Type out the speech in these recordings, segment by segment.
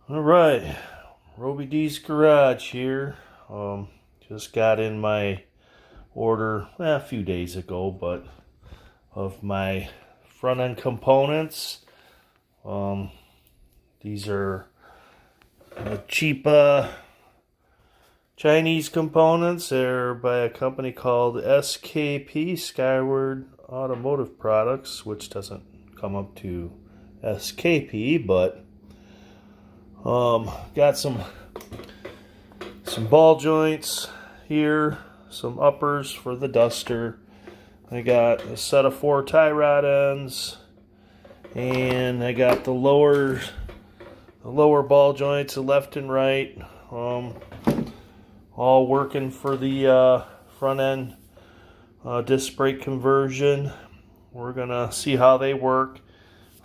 All right, Roby D's Garage here. Just got in my order a few days ago, but of my front end components. Um, these are cheap Chinese components. They're by a company called SKP, Skyward Automotive Products, which doesn't come up to SKP, but got some ball joints here, some uppers for the duster. I got a set of 4 tie rod ends, and I got the lower ball joints, the left and right, all working for the front end disc brake conversion. We're gonna see how they work.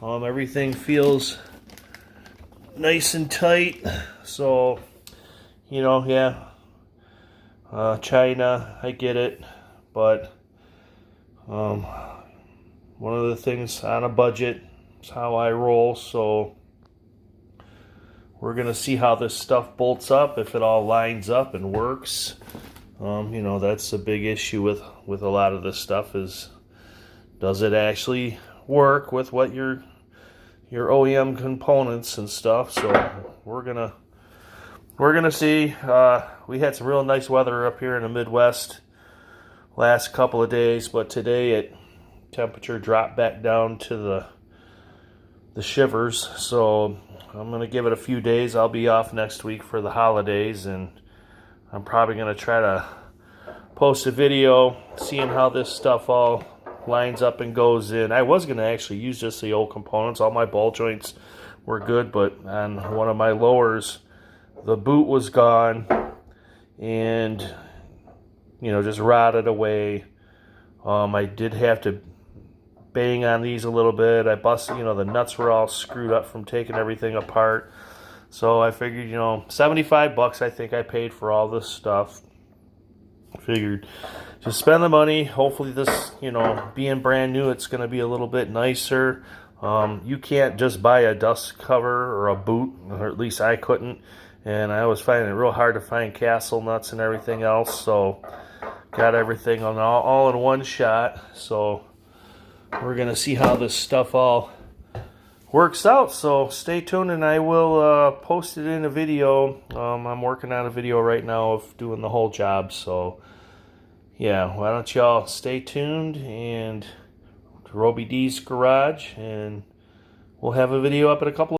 Everything feels nice and tight, so yeah, China, I get it, but one of the things on a budget is how I roll. So we're gonna see how this stuff bolts up, if it all lines up and works. That's a big issue with a lot of this stuff, is does it actually work with what your OEM components and stuff. So we're gonna see. We had some real nice weather up here in the Midwest last couple of days, but today temperature dropped back down to the shivers. So I'm gonna give it a few days. I'll be off next week for the holidays, and I'm probably gonna try to post a video seeing how this stuff all lines up and goes in. I was gonna actually use just the old components. All my ball joints were good, but on one of my lowers, the boot was gone and just rotted away. I did have to bang on these a little bit. I busted, the nuts were all screwed up from taking everything apart. So I figured, $75 I think I paid for all this stuff. Figured just spend the money. Hopefully this, being brand new, it's going to be a little bit nicer. You can't just buy a dust cover or a boot, or at least I couldn't. And I was finding it real hard to find castle nuts and everything else. So got everything on all in one shot. So we're going to see how this stuff all works out. So stay tuned, and I will post it in a video. I'm working on a video right now of doing the whole job. So yeah, why don't y'all stay tuned and to Roby D's Garage, and we'll have a video up in a couple